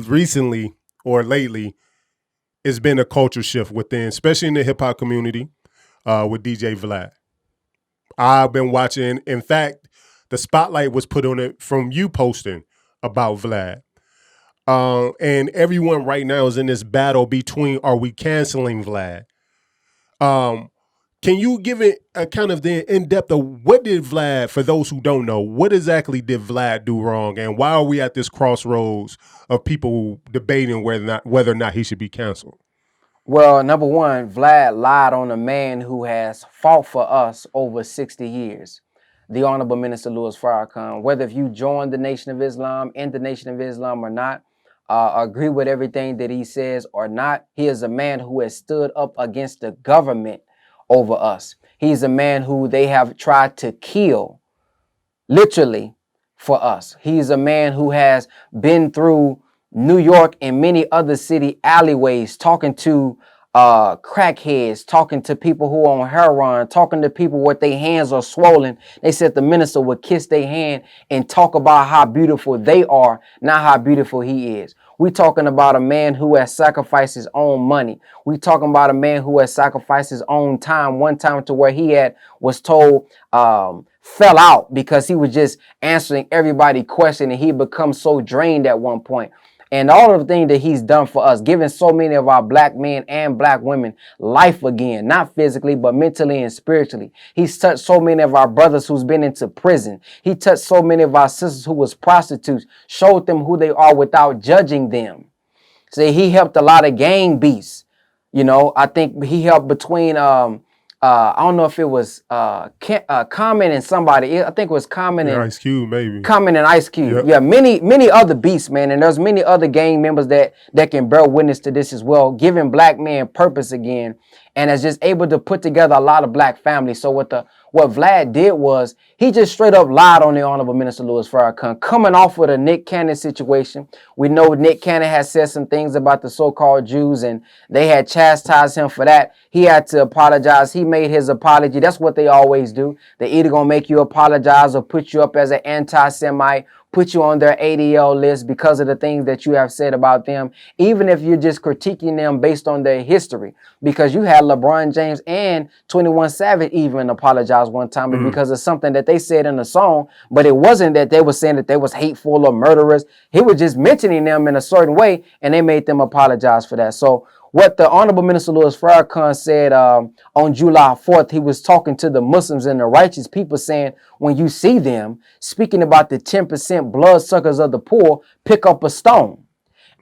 recently or lately, it's been a culture shift within, especially in the hip hop community, with DJ Vlad. I've been watching. In fact, the spotlight was put on it from you posting about Vlad. And everyone right now is in this battle between, are we canceling Vlad? Um, can you give it a kind of the in depth of what did Vlad, for those who don't know, what exactly did Vlad do wrong, and why are we at this crossroads of people debating whether or not he should be canceled? Well, number one, Vlad lied on a man who has fought for us over 60 years. The Honorable Minister Louis Farrakhan, whether if you join the Nation of Islam, in the Nation of Islam or not, agree with everything that he says or not, he is a man who has stood up against the government over us. He's a man who they have tried to kill, literally, for us. He's a man who has been through New York and many other city alleyways talking to crackheads, talking to people who are on heroin, talking to people with their hands are swollen. They said the minister would kiss their hand and talk about how beautiful they are, not how beautiful he is. We talking about a man who has sacrificed his own money. We talking about a man who has sacrificed his own time. One time to where he was told fell out because he was just answering everybody's question, and he become so drained at one point. And all of the things that he's done for us, giving so many of our black men and black women life again, not physically, but mentally and spiritually. He's touched so many of our brothers who's been into prison. He touched so many of our sisters who was prostitutes, showed them who they are without judging them. See, he helped a lot of gang beasts. You know, I think he helped between I don't know if it was Common and somebody. I think it was Common and Ice Cube, maybe. Common and Ice Cube. Yep. Yeah, many other beasts, man. And there's many other gang members that can bear witness to this as well, giving black men purpose again, and is just able to put together a lot of black families. So what Vlad did was he just straight up lied on the Honorable Minister Louis Farrakhan, coming off with a Nick Cannon situation. We know Nick Cannon has said some things about the so-called Jews, and they had chastised him for that. He had to apologize. He made his apology. That's what they always do. They either gonna make you apologize or put you up as an anti-Semite, put you on their ADL list because of the things that you have said about them, even if you're just critiquing them based on their history. Because you had LeBron James and 21 Savage even apologize one time because of something that they said in the song, but it wasn't that they were saying that they was hateful or murderers. He was just mentioning them in a certain way, and they made them apologize for that. So what the Honorable Minister Louis Farrakhan said on July 4th, he was talking to the Muslims and the righteous people, saying, when you see them, speaking about the 10% bloodsuckers of the poor, pick up a stone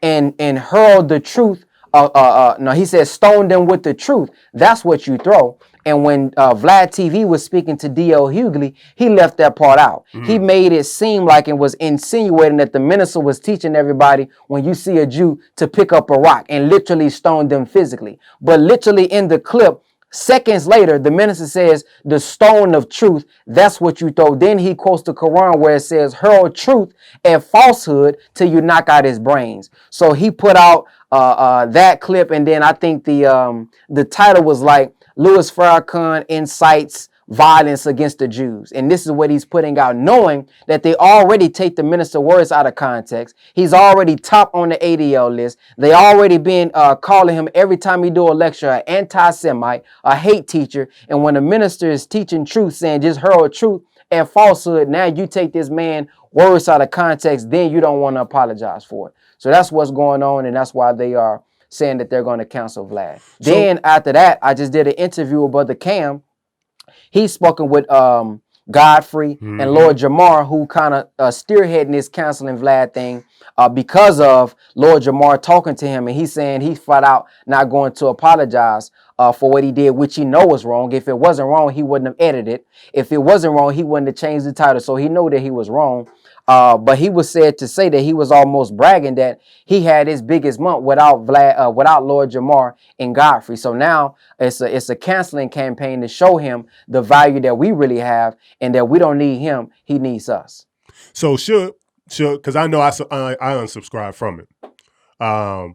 and hurl the truth. No, he said, stone them with the truth. That's what you throw. And when Vladtv was speaking to D.L. Hughley, he left that part out. He made it seem like it was insinuating that the minister was teaching everybody, when you see a Jew, to pick up a rock and literally stone them physically. But literally in the clip, seconds later, the minister says, the stone of truth, that's what you throw. Then he quotes the Quran where it says, hurl truth and falsehood till you knock out his brains. So he put out that clip, and then I think the title was like, Louis Farrakhan incites violence against the Jews. And this is what he's putting out, knowing that they already take the minister's words out of context. He's already top on the ADL list. They already been calling him every time he do a lecture an anti-Semite, a hate teacher. And when the minister is teaching truth, saying just hurl truth and falsehood, now you take this man words out of context, then you don't want to apologize for it. So that's what's going on, and that's why they are saying that they're going to cancel Vlad. Then after that, I just did an interview with Brother Cam. He's spoken with Godfrey and Lord Jamar, who kind of spearheading this canceling Vlad thing because of Lord Jamar talking to him, and he's saying he's flat out not going to apologize for what he did, which he know was wrong. If it wasn't wrong, he wouldn't have edited. If it wasn't wrong, he wouldn't have changed the title. So he know that he was wrong. But he was said to say that he was almost bragging that he had his biggest month without without Lord Jamar and Godfrey. So now it's a canceling campaign to show him the value that we really have, and that we don't need him, he needs us. So should because I know I unsubscribed from it. I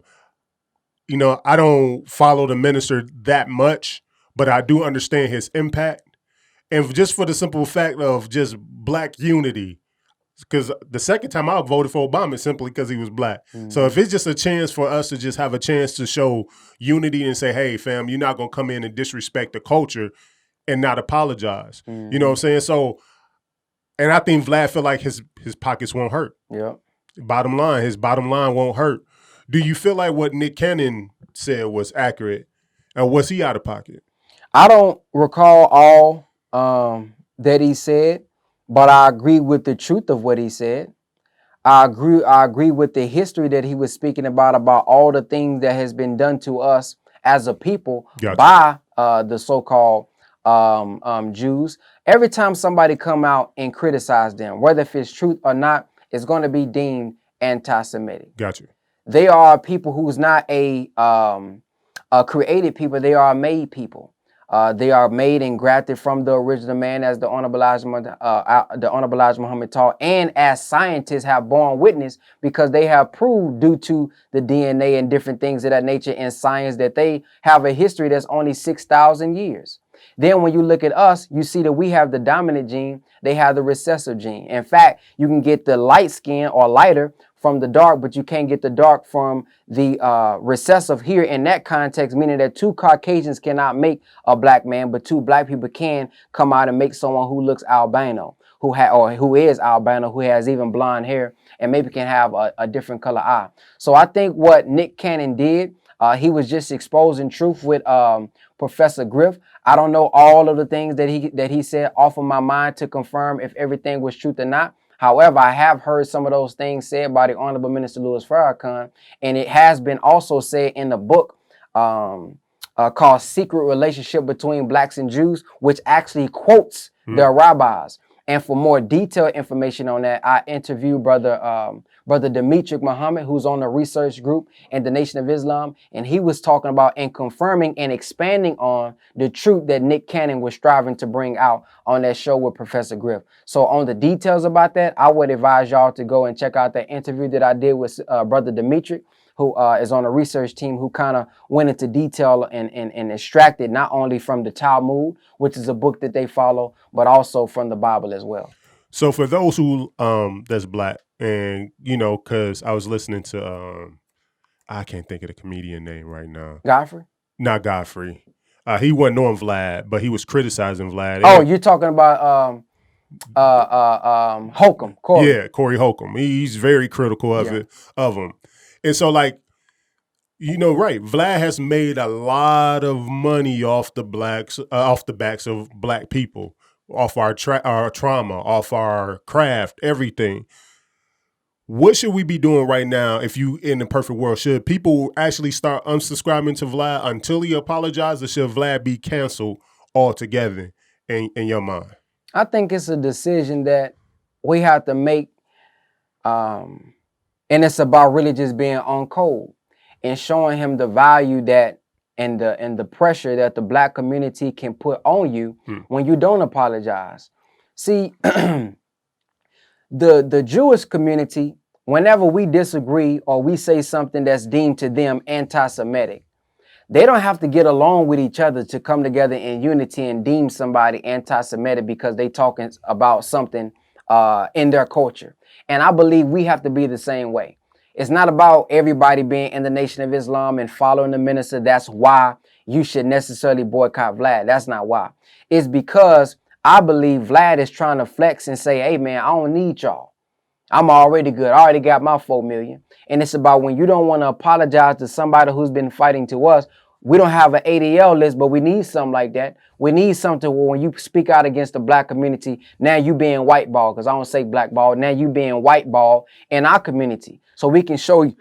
don't follow the minister that much, but I do understand his impact, and just for the simple fact of just black unity. because the second time I voted for Obama simply because he was black. So if Mm-hmm. it's just a chance for us to just have a chance to show unity and say, hey, fam, you're not going to come in and disrespect the culture and not apologize. You know what I'm Mm-hmm. saying? So, and I think Vlad feel like his pockets won't hurt. Yep. Bottom line, his bottom line won't hurt. Do you feel like what Nick Cannon said was accurate? And was he out of pocket? I don't recall all that he said, but I agree with the truth of what he said. I agree with the history that he was speaking about all the things that has been done to us as a people Gotcha. by the so-called Jews. Every time somebody come out and criticize them, whether if it's truth or not, it's going to be deemed anti-Semitic. Gotcha. They are people who's not a created people. They are made people. They are made and grafted from the original man, as the Honorable Elijah Muhammad taught, and as scientists have borne witness, because they have proved, due to the DNA and different things of that nature in science, that they have a history that's only 6,000 years. Then when you look at us, you see that we have the dominant gene, they have the recessive gene. In fact, you can get the light skin or lighter from the dark, but you can't get the dark from the recessive here in that context, meaning that two Caucasians cannot make a black man, but two black people can come out and make someone who looks albino, who is albino, who has even blonde hair, and maybe can have a different color eye. So I think what Nick Cannon did, he was just exposing truth with Professor Griff. I don't know all of the things that he said off of my mind to confirm if everything was truth or not. However, I have heard some of those things said by the Honorable Minister Louis Farrakhan, and it has been also said in the book called Secret Relationship Between Blacks and Jews, which actually quotes the rabbis. And for more detailed information on that, I interviewed Brother Dimitri Muhammad, who's on the research group in the Nation of Islam, and he was talking about and confirming and expanding on the truth that Nick Cannon was striving to bring out on that show with Professor Griff. So on the details about that, I would advise y'all to go and check out that interview that I did with Brother Dimitri, who is on a research team, who kind of went into detail and extracted not only from the Talmud, which is a book that they follow, but also from the Bible as well. So for those who that's black, and you know, because I was listening to I can't think of the comedian name right now. Godfrey? Not Godfrey. He wasn't on Vlad, but he was criticizing Vlad. Oh, you're talking about Holcomb, Corey. Yeah, Corey Holcomb. He's very critical of him. And so, like, you know, right? Vlad has made a lot of money off the backs of black people, off our trauma, off our craft, everything. What should we be doing right now if you in the perfect world? Should people actually start unsubscribing to Vlad until he apologizes, or should Vlad be canceled altogether in your mind? I think it's a decision that we have to make, and it's about really just being on code and showing him the value that and the pressure that the black community can put on you when you don't apologize. See, the Jewish community, whenever we disagree or we say something that's deemed to them anti-Semitic, they don't have to get along with each other to come together in unity and deem somebody anti-Semitic because they talking about something in their culture. And I believe we have to be the same way. It's not about everybody being in the Nation of Islam and following the minister. That's why you should necessarily boycott Vlad. That's not why. It's because I believe Vlad is trying to flex and say, hey, man, I don't need y'all. I'm already good. I already got my 4 million. And it's about when you don't want to apologize to somebody who's been fighting to us. We don't have an ADL list, but we need something like that. We need something where when you speak out against the black community, now you being whiteball, because I don't say blackball. Now you being whiteball in our community. So we can show you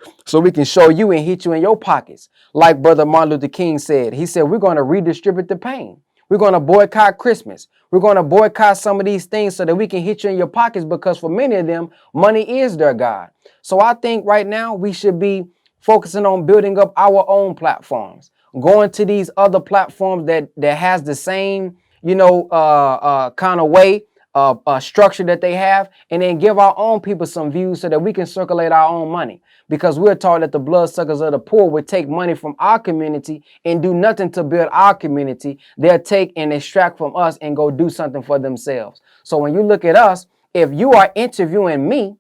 and hit you in your pockets. Like Brother Martin Luther King said. He said, we're going to redistribute the pain. We're going to boycott Christmas. We're going to boycott some of these things so that we can hit you in your pockets, because for many of them, money is their God. So I think right now we should be focusing on building up our own platforms, going to these other platforms that has the same, kind of way, structure that they have, and then give our own people some views so that we can circulate our own money. Because we're taught that the bloodsuckers of the poor would take money from our community and do nothing to build our community. They'll take and extract from us and go do something for themselves. So when you look at us, if you are interviewing me,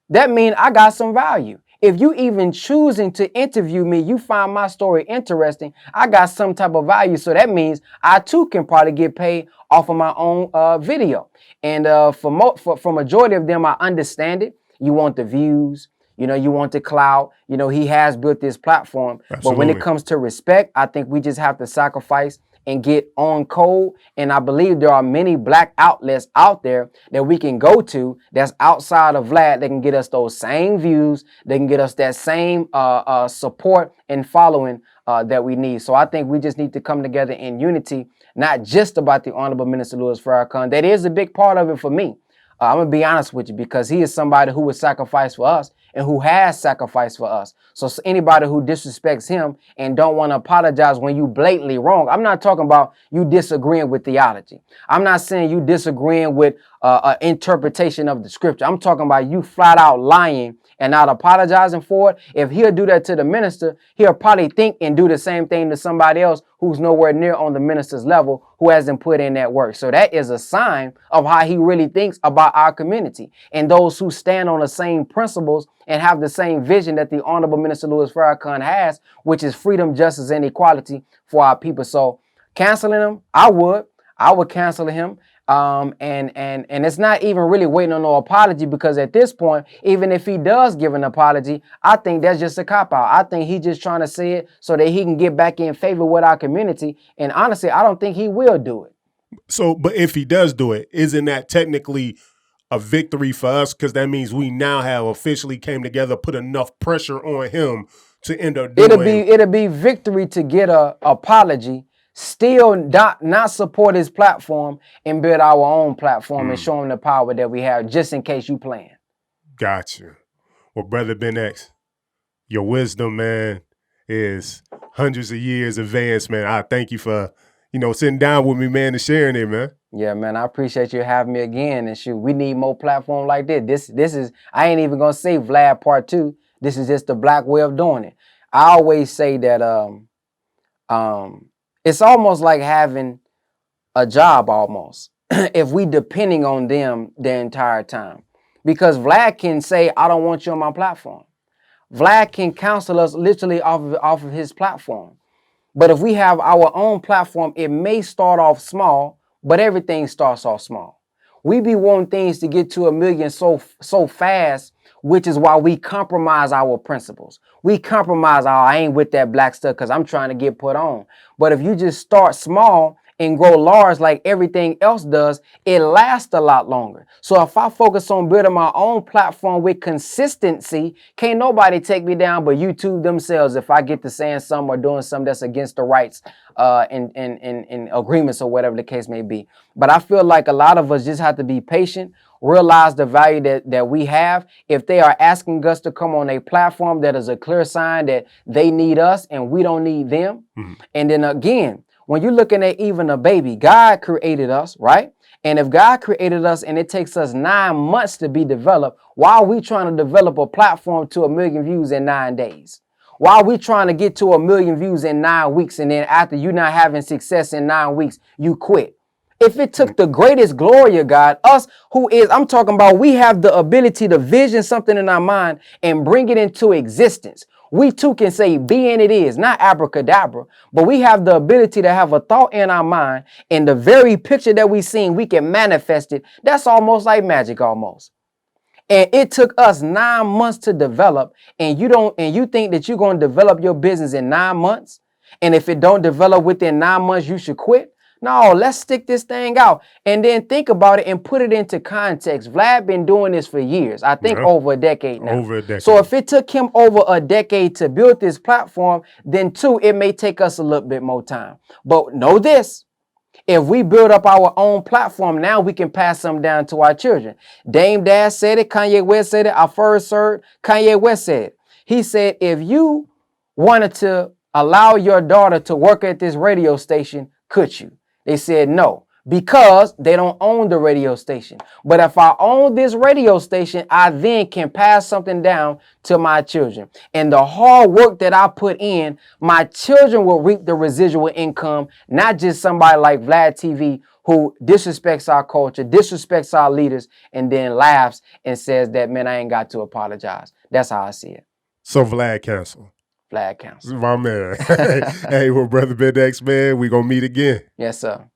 that means I got some value. If you even choosing to interview me, you find my story interesting, I got some type of value. So that means I too can probably get paid off of my own video. And for majority of them, I understand it. You want the views, you want the clout. He has built this platform. Absolutely. But when it comes to respect, I think we just have to sacrifice and get on code. And I believe there are many black outlets out there that we can go to that's outside of Vlad that can get us those same views. They can get us that same support and following that we need. So I think we just need to come together in unity, not just about the Honorable Minister Louis Farrakhan. That is a big part of it for me. I'm going to be honest with you, because he is somebody who would sacrifice for us and who has sacrificed for us. So anybody who disrespects him and don't want to apologize when you blatantly wrong, I'm not talking about you disagreeing with theology. I'm not saying you disagreeing with interpretation of the scripture. I'm talking about you flat out lying and not apologizing for it. If he'll do that to the minister, he'll probably think and do the same thing to somebody else who's nowhere near on the minister's level, who hasn't put in that work. So that is a sign of how he really thinks about our community and those who stand on the same principles and have the same vision that the Honorable Minister Louis Farrakhan has, which is freedom, justice, and equality for our people. So canceling him, I would cancel him. And it's not even really waiting on no apology, because at this point, even if he does give an apology, I think that's just a cop-out. I think he's just trying to say it so that he can get back in favor with our community. And honestly, I don't think he will do it. So, but if he does do it, isn't that technically a victory for us? Because that means we now have officially came together, put enough pressure on him to end up doing. It'll be victory to get a apology, still not support his platform and build our own platform and show him the power that we have, just in case you playing. Gotcha. Well, Brother Ben X, your wisdom, man, is hundreds of years advanced, man. I thank you for, sitting down with me, man, and sharing it, man. Yeah, man, I appreciate you having me again. And shoot, we need more platform like this. This is, I ain't even gonna say Vlad Part 2. This is just the black way of doing it. I always say that it's almost like having a job almost if we depending on them the entire time. Because Vlad can say, I don't want you on my platform. Vlad can counsel us literally off of his platform. But if we have our own platform, it may start off small, but everything starts off small. We be wanting things to get to 1 million so fast, which is why we compromise our principles. We compromise I ain't with that black stuff because I'm trying to get put on. But if you just start small and grow large like everything else does, it lasts a lot longer. So if I focus on building my own platform with consistency, can't nobody take me down but YouTube themselves if I get to saying something or doing something that's against the rights in agreements or whatever the case may be. But I feel like a lot of us just have to be patient, realize the value that we have. If they are asking us to come on a platform, that is a clear sign that they need us and we don't need them. And then again, when you're looking at even a baby, God created us, right? And if God created us and it takes us 9 months to be developed, why are we trying to develop a platform to 1 million views in 9 days? Why are we trying to get to 1 million views in 9 weeks? And then after you not having success in 9 weeks, you quit. If it took the greatest glory of God, us I'm talking about, we have the ability to vision something in our mind and bring it into existence. We too can say, be and it is, not abracadabra, but we have the ability to have a thought in our mind, and the very picture that we seen, we can manifest it. That's almost like magic almost. And it took us 9 months to develop, and you think that you're going to develop your business in 9 months. And if it don't develop within 9 months, you should quit. No, let's stick this thing out and then think about it and put it into context. Vlad been doing this for years. I think over a decade now. Over a decade. So if it took him over a decade to build this platform, then too, it may take us a little bit more time. But know this. If we build up our own platform, now we can pass some down to our children. Dame Dad said it. Kanye West said it. Our first heard Kanye West said it. He said, if you wanted to allow your daughter to work at this radio station, could you? They said no, because they don't own the radio station. But if I own this radio station, I then can pass something down to my children. And the hard work that I put in, my children will reap the residual income, not just somebody like Vladtv who disrespects our culture, disrespects our leaders, and then laughs and says that, man, I ain't got to apologize. That's how I see it. So Vlad cancel. Vlad counsel. My man. Hey, well, Brother Ben X, man, we going to meet again. Yes, sir.